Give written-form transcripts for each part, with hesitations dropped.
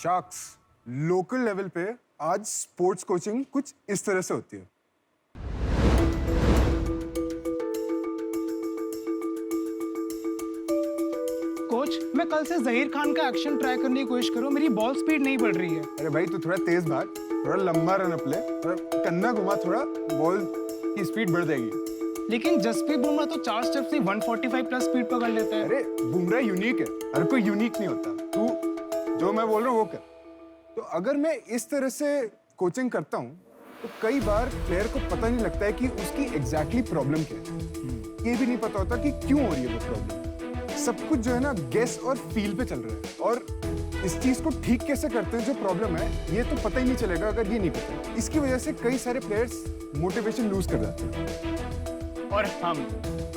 Sharks local level पे आज sports coaching कुछ इस तरह से होती है। कोच, मैं कल से जहीर खान का एक्शन ट्राई करने की कोशिश करूं, मेरी बॉल स्पीड नहीं बढ़ रही है। अरे भाई तू थोड़ा तेज भाग, थोड़ा लंबा रन अप ले, थोड़ा कंधा घुमा, थोड़ा बॉल की स्पीड बढ़ जाएगी। लेकिन जसप्रीत बुमराह तो 4 स्टेप से 145 प्लस स्पीड पकड़ लेता है। अरे बुमराह यूनिक है, हर कोई यूनिक नहीं होता। तू जो मैं बोल रहा हूँ वो कर। तो अगर मैं इस तरह से कोचिंग करता हूँ तो कई बार प्लेयर को पता नहीं लगता है कि उसकी एग्जैक्टली प्रॉब्लम क्या है। ये भी नहीं पता होता कि क्यों हो रही है वो प्रॉब्लम। सब कुछ जो है ना गेस और फील पे चल रहा है, और इस चीज को ठीक कैसे करते हैं जो प्रॉब्लम है ये तो पता ही नहीं चलेगा अगर ये नहीं पता। इसकी वजह से कई सारे प्लेयर्स मोटिवेशन लूज कर जाते हैं। और हम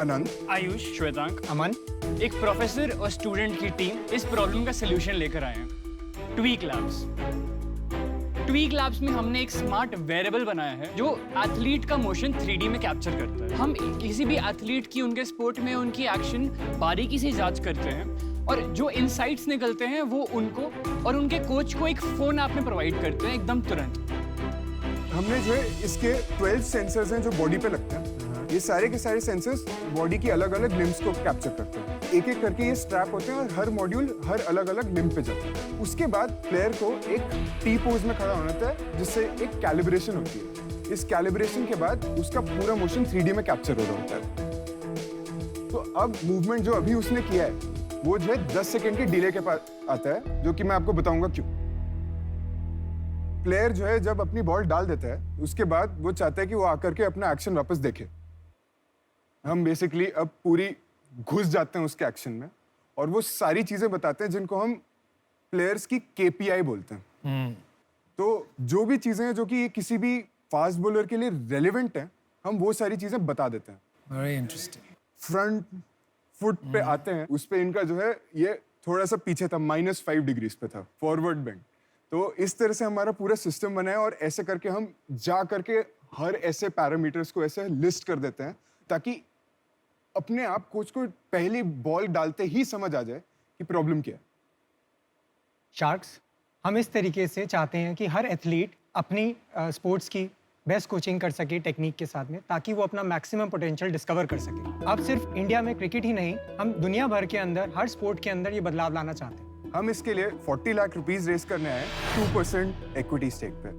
अनंत, आयुष, श्वेतांक, अमन, एक प्रोफेसर और स्टूडेंट की टीम इस प्रॉब्लम का सलूशन लेकर आए हैं। Tweak labs. ट्वीक लैब्स में हमने एक स्मार्ट वेरेबल बनाया है जो एथलीट का मोशन 3D में कैप्चर करता है। हम किसी भी एथलीट की उनके स्पोर्ट में उनकी एक्शन बारीकी से जांच करते हैं और जो इनसाइट्स निकलते हैं वो उनको और उनके कोच को एक फोन ऐप में प्रोवाइड करते हैं एकदम तुरंत। हमने जो है इसके 12 सेंसर्स हैं जो बॉडी पे लगते हैं। ये सारे के सारे सेंसर्स बॉडी की अलग अलग लिम्स को कैप्चर करते हैं। एक एक करके ये स्ट्रैप होते हैं और हर मॉड्यूल हर अलग अलग लिम्ब पे जाता है। उसके बाद प्लेयर को एक टी पोज में खड़ा होना होता है जिससे एक कैलिब्रेशन होती है। इस कैलिब्रेशन के बाद उसका पूरा मोशन 3D में कैप्चर हो रहा होता है। तो अब मूवमेंट जो अभी उसने किया है वो जो है 10 सेकेंड के डिले के पास आता है, जो कि मैं आपको बताऊंगा क्यों। प्लेयर जो है जब अपनी बॉल डाल देता है उसके बाद वो चाहता है कि वो आकर के अपना एक्शन वापस देखे। हम बेसिकली अब पूरी घुस जाते हैं उसके एक्शन में और वो सारी चीजें बताते हैं जिनको हम प्लेयर्स की KPI बोलते हैं। तो जो भी चीजें हैं जो कि किसी भी फास्ट बॉलर के लिए रेलेवेंट हैं, हम वो सारी चीजें बता देते हैं। Very interesting. फ्रंट फुट पे आते हैं, उस पे इनका जो है ये थोड़ा सा पीछे था, -5 डिग्रीज पे था फॉरवर्ड बेंड। तो इस तरह से हमारा पूरा सिस्टम बना है और ऐसे करके हम जा करके हर ऐसे पैरामीटर्स को ऐसे लिस्ट कर देते हैं ताकि अपने आप कोच को पहली बॉल डालते ही समझ आ जाए कि प्रॉब्लम क्या है। शार्क्स, हम इस तरीके से चाहते हैं कि हर एथलीट अपनी स्पोर्ट्स की बेस्ट कोचिंग कर सके टेक्निक के साथ में, ताकि वो अपना मैक्सिमम पोटेंशियल डिस्कवर कर सके। अब सिर्फ इंडिया में क्रिकेट ही नहीं, हम दुनिया भर के अंदर हर स्पोर्ट के अंदर ये बदलाव लाना चाहते हैं। हम इसके लिए 40 लाख रुपीस रेस करने आए 2% इक्विटी स्टेक पे।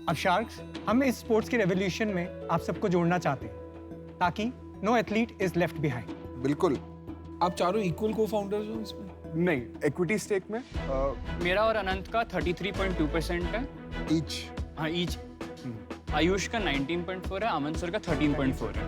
अब शार्क्स, हम इस स्पोर्ट्स के रेवोल्यूशन में आप सबको जोड़ना चाहते हैं ताकि no athlete is left behind. बिल्कुल। आप चारों इक्वल को फाउंडर्स हो इसमें? नहीं, इक्विटी स्टेक में मेरा और अनंत का 33.2% है ईच। हाँ, ईच। आयुष का 19.4 है, अमन सर का 13.4 है।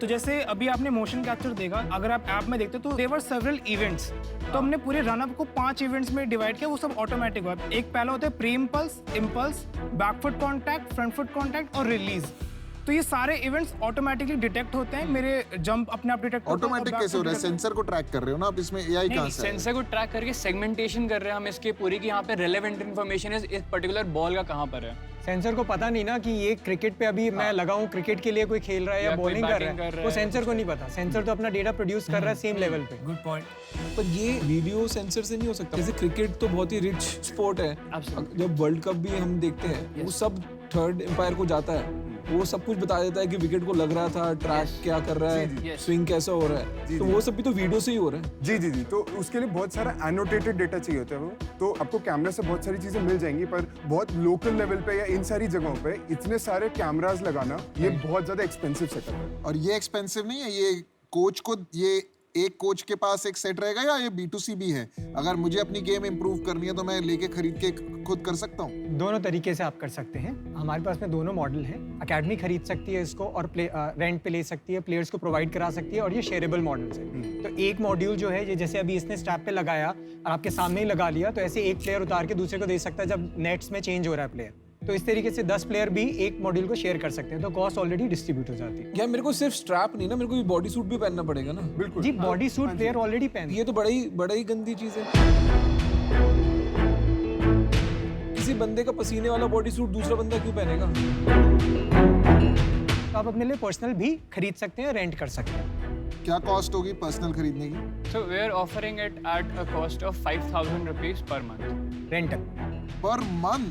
तो जैसे अभी आपने मोशन कैप्चर देखा, अगर आप ऐप में देखते तो देवर सेवरल इवेंट्स। तो हमने पूरे रनअप को 5 इवेंट्स में डिवाइड किया, वो सब ऑटोमेटिक हुआ। एक पहला होता है pre impulse, impulse, backfoot contact, front foot contact और रिलीज। तो ये सारे इवेंट्स ऑटोमेटिकली डिटेक्ट होते हैं। मेरे जंप अपने आप डिटेक्ट होते हैं। ऑटोमेटिक कैसे हो रहा है? सेंसर को ट्रैक कर रहे हो ना आप इसमें? एआई कहां से? सेंसर को ट्रैक करके सेगमेंटेशन कर रहे हैं हम इसके पूरी की यहाँ पे रेलेवेंट इन्फॉर्मेशन है इस पर्टिकुलर बॉल का कहाँ पर है। सेंसर को पता नहीं ना कि ये क्रिकेट पे अभी मैं लगा हूँ, क्रिकेट के लिए कोई खेल रहा है या बॉलिंग कर रहा है, वो सेंसर को नहीं पता। सेंसर तो अपना डेटा प्रोड्यूस कर रहा है सेम लेवल पे। Good point. पर ये वीडियो सेंसर से नहीं हो सकता। जैसे क्रिकेट तो बहुत ही रिच स्पोर्ट है, जब वर्ल्ड कप भी हम देखते हैं वो सब थर्ड एम्पायर को जाता है, वो सब कुछ बता देता है कि विकेट को लग रहा था, ट्रैक क्या कर रहा है, स्विंग कैसा हो रहा है। तो वो सब भी तो वीडियो से ही हो रहा है। जी जी जी। तो उसके लिए बहुत सारा एनोटेटेड डेटा चाहिए होता है वो। तो आपको कैमरा से बहुत सारी चीजें मिल जाएंगी, पर बहुत लोकल लेवल पे या इन सारी जगहों पे इतने सारे कैमरास लगाना ये बहुत ज्यादा एक्सपेंसिव सेटअप है। और ये एक्सपेंसिव नहीं है, ये कोच को, ये एक कोच के पास एक सेट रहेगा या ये B2C भी है? अगर मुझे अपनी गेम इंप्रूव करनी है तो मैं लेके खरीद के खुद कर सकता हूँ? दोनों तरीके से आप कर सकते हैं। हमारे पास में दोनों मॉडल हैं। एकेडमी खरीद सकती है इसको और रेंट पे ले सकती है, प्लेयर्स को प्रोवाइड करा सकती है, और ये शेयरेबल मॉडल्स है। तो एक मॉड्यूल जो है, ये जैसे अभी इसने स्ट्रैप पे लगाया और आपके सामने ही लगा लिया, तो ऐसे एक प्लेयर उतार के दूसरे को दे सकता है जब नेट्स में चेंज हो रहा है प्लेयर। तो इस तरीके से 10 प्लेयर भी एक मॉड्यूल को शेयर कर सकते हैं, तो कॉस्ट ऑलरेडी डिस्ट्रीब्यूट हो जाती है। यार मेरे को सिर्फ स्ट्रैप नहीं ना, मेरे को बॉडी सूट भी पहनना पड़ेगा ना? बिल्कुल जी, बॉडी सूट प्लेयर ऑलरेडी पहन। ये तो बड़ा ही गंदी चीज है। किसी बंदे का पसीने वाला बॉडी सूट दूसरा बंदा क्यों पहनेगा? तो आप अपने लिए पर्सनल भी खरीद सकते हैं, रेंट कर सकते हैं। क्या कॉस्ट होगी पर्सनल खरीदने की? So we are offering it at a cost of 5,000 rupees per month. Rental. Per month?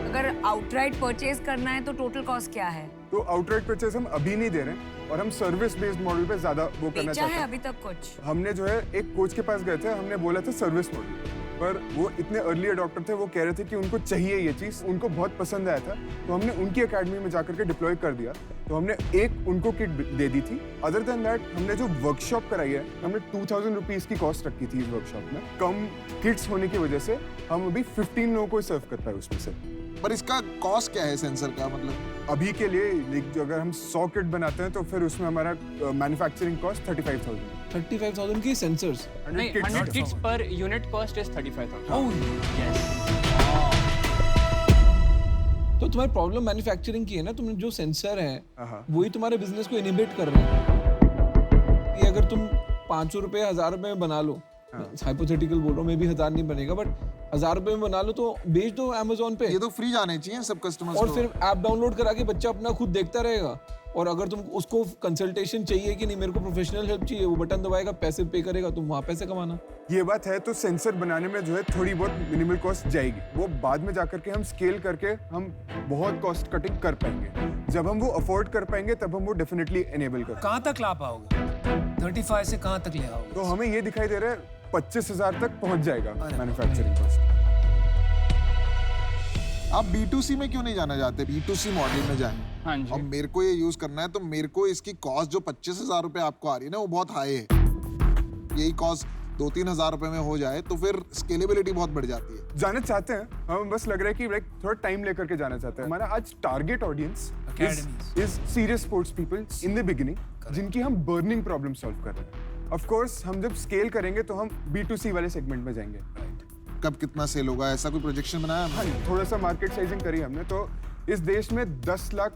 अगर आउटराइट परचेज करना है तो टोटल कॉस्ट क्या है? तो आउटराइट परचेज हम अभी नहीं दे रहे हैं और हम सर्विस बेस्ड मॉडल पे ज्यादा वो करना बेचा चाहते है हैं। अभी तक कुछ? हमने जो है एक कोच के पास गए थे, हमने बोला था सर्विस मॉडल, पर वो इतने अर्ली अडॉप्टर थे, वो कह रहे थे कि उनको चाहिए ये चीज़, उनको बहुत पसंद आया था, तो हमने उनकी एकेडमी में जाकर के डिप्लॉय कर दिया। तो हमने एक उनको किट दे दी थी। अदर देन दैट हमने जो वर्कशॉप कराई है, हमने 2000 रुपीज़ की कॉस्ट रखी थी इस वर्कशॉप में। कम किट्स होने की वजह से हम अभी 15 लोगों को सर्व कर पाए उसमें से। पर इसका कॉस्ट क्या है सेंसर का? मतलब अभी के लिए जो अगर हम 100 किट बनाते हैं तो फिर उसमें हमारा मैन्युफैक्चरिंग कॉस्ट 35,000 35,000 की सेंसर्स। नहीं, 100 kits per unit cost is 35,000। Yes. तो तुम्हारी प्रॉब्लम मैन्युफैक्चरिंग की है ना, तुमने जो सेंसर हाँ। है वही तुम्हारे बिजनेस को इनिबिट कर रहे हैं। ये अगर तुम 500 रुपए 1000 रुपए में बना लो, हाइपोथेटिकल बोल रहा हूँ, मे भी 1000 नहीं बनेगा, बट 1000 रुपए में बना लो तो बेच दो Amazon पे। ये तो फ्री जाने चाहिए सब कस्टमर्स और को। फिर ऐप डाउनलोड करा के बच्चा अपना खुद देखता रहेगा। और अगर तुम उसको कंसल्टेशन चाहिए कि नहीं मेरे को प्रोफेशनल हेल्प चाहिए, वो बटन दबाएगा, पैसे पे करेगा, तुम वहाँ पैसे कमाना। ये बात है। तो सेंसर बनाने में जो है थोड़ी बहुत मिनिमल कॉस्ट जाएगी, वो बाद में जाकर के हम स्केल करके हम बहुत कॉस्ट कटिंग कर पाएंगे। जब हम वो अफोर्ड कर पाएंगे तब हम वो डेफिनेटली एनेबल कर। कहाँ तक ला पाओगे? 35 से कहाँ तक ले आओगे? तो हमें ये दिखाई दे रहा है 25,000 तक पहुंच जाएगा मैन्युफैक्चरिंग कॉस्ट। आप B2C में क्यों नहीं जाना चाहते? B2C मॉडल में जाएं। हाँ जी। और मेरे को ये यूज करना है तो मेरे को इसकी कॉस्ट जो 25,000 रुपए आपको आ रही है ना, वो बहुत हाई है। यही कॉस्ट 2-3 हजार रुपए में हो जाए तो फिर स्केलेबिलिटी बहुत बढ़ जाती है। जाना चाहते हैं हम, बस लग रहा है कि लाइक थोड़ा टाइम लेकर के जाना चाहते हैं। हमारा आज target audience is serious sports people in the beginning, जिनकी हम बर्निंग प्रॉब्लम सॉल्व कर रहे हैं। ऑफ कोर्स हम जब स्केल करेंगे तो हम B2C वाले सेगमेंट में जाएंगे। कब कितना सेल होगा, ऐसा कोई प्रोजेक्शन बनाया हाँ, हमने? थोड़ा सा मार्केट साइजिंग करी हमने। तो इस देश में 10 लाख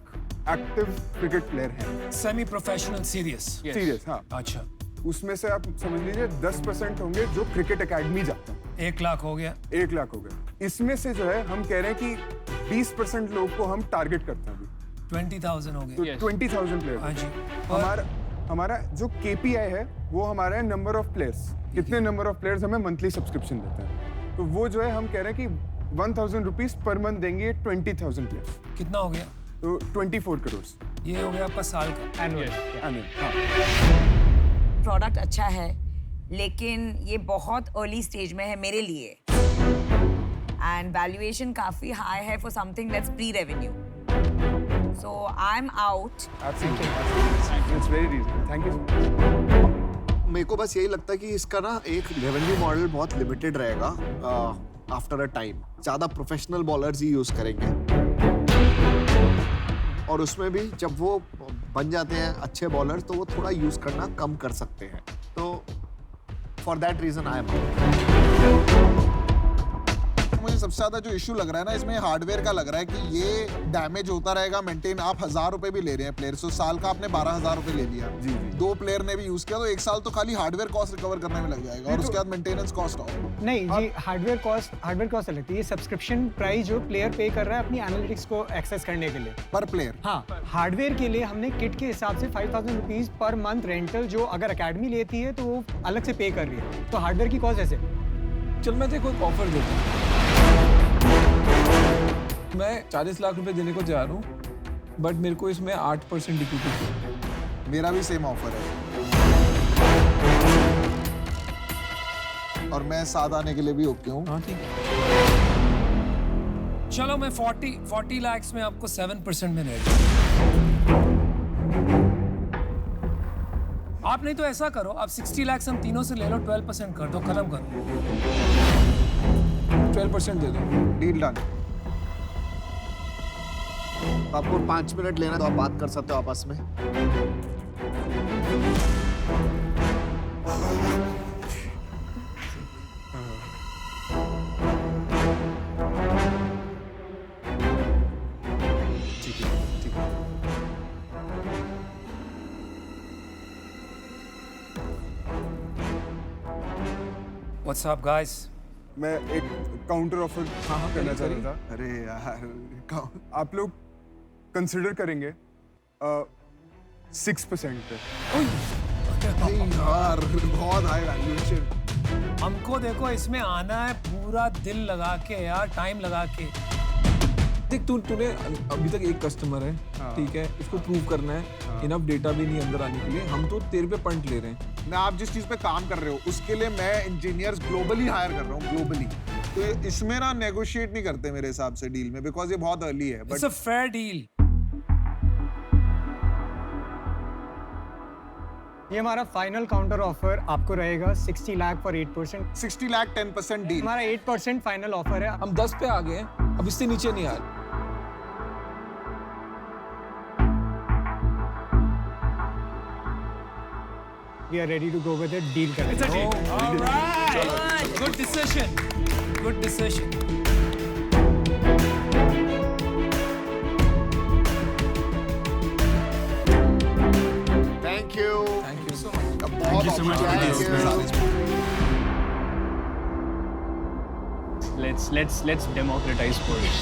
एक्टिव क्रिकेट प्लेयर हैं। Semi professional serious? सीरियस, हाँ। अच्छा, उसमें से आप समझ लीजिए 10% होंगे जो क्रिकेट एकेडमी जाते हैं। 1 लाख हो गया। 1 लाख हो गए। इसमें से जो है हम कह रहे हैं कि 20% लोग को हम टारगेट करते हैं अभी। 20,000 हो तो गया। 20,000 हाँ प्लेयर। जी। हमारा जो KPI है वो हमारा है नंबर ऑफ प्लेयर्स। कितने नंबर ऑफ प्लेयर्स हमें मंथली सब्सक्रिप्शन देते हैं, तो वो जो है हम कह रहे हैं कि 1,000 रुपीज पर मंथ देंगे 20,000 प्लेयर्स। कितना हो गया? तो 24 करोड़ ये हो गया आपका साल का। एनुअल। प्रोडक्ट अच्छा है लेकिन ये बहुत अर्ली स्टेज में है मेरे लिए, एंड वैल्यूएशन काफी हाई है for something that's pre revenue, so I am out. It's very reasonable, thank you. मेरे को बस यही लगता है कि इसका ना एक रेवेन्यू मॉडल बहुत लिमिटेड रहेगा आफ्टर अ टाइम। ज़्यादा प्रोफेशनल बॉलर्स ही यूज़ करेंगे और उसमें भी जब वो बन जाते हैं अच्छे बॉलर तो वो थोड़ा यूज़ करना कम कर सकते हैं। तो for that reason I am. मुझे सबसे ज्यादा जो इशू लग रहा है ना इसमें हार्डवेयर का लग रहा है कि ये डैमेज होता रहेगा मेंटेन। आप 1000 रुपए भी ले रहे हैं प्लेयर, तो साल का आपने 12,000 रुपए ले लिया। जी। 2 प्लेयर ने भी यूज किया तो 1 साल तो खाली हार्डवेयर कॉस्ट रिकवर करने में लग जाएगा और उसके बाद मेंटेनेंस कॉस्ट और। नहीं जी, हार्डवेयर कॉस्ट लगती है। ये सब्सक्रिप्शन प्राइस जो प्लेयर पे कर रहा है अपनी एनालिटिक्स को एक्सेस करने के लिए। पर प्लेयर? हाँ, हार्डवेयर के लिए हमने किट के हिसाब से 5,000 रुपीज पर मंथ रेंटल जो अगर अकेडमी लेती है तो वो अलग से पे कर रही है। तो हार्डवेयर की कॉस्ट ऐसे। चल मैं तेरे को एक ऑफर देता हूँ। मैं 40 लाख रुपए देने को जा रहा हूँ, बट मेरे को इसमें 8% इक्विटी चाहिए। मेरा भी सेम ऑफर है और मैं साथ आने के लिए भी ओके हूँ। हाँ ठीक है। चलो मैं 40 लाख में आपको 7% में ले। आप नहीं तो ऐसा करो, आप 60 लाख हम तीनों से ले लो, 12% कर दो, खत्म करो। 12% दे दो। Deal done. आपको 5 मिनट लेना तो आप बात कर सकते हो आपस में। What's up guys? मैं एक काउंटर ऑफर करना चाह रहा था। अरे यार आप लोग कंसिडर करेंगे 6% पे। नहीं यार बहुत हाई वैल्यूएशन। हमको देखो इसमें आना है पूरा दिल लगा के यार, टाइम लगा के। देख तूने अभी तक एक कस्टमर है, ठीक है, उसको प्रूव करना है, इनफ डेटा भी नहीं अंदर आने के लिए, हम तो तेरे पे पंट ले रहे हैं। ना आप जिस चीज पे काम कर रहे हो उसके लिए मैं इंजीनियर्स ग्लोबली हायर कर रहा हूँ, ग्लोबली। तो इसमें ना नेगोशिएट नहीं करते मेरे हिसाब से डील में, बिकॉज ये बहुत अर्ली है। It's a fair deal. ये हमारा फाइनल काउंटर ऑफर आपको रहेगा 60 लाख फॉर 8%। 60 लाख 10% डील। हमारा 8% फाइनल ऑफर है। हम 10 पे आ गए हैं, अब इससे नीचे नहीं आ रहे। We are ready to go with it. Deal करें। It's a deal. All right. Good decision. Good decision. Thank you so much. बहुत Let's democratize sports.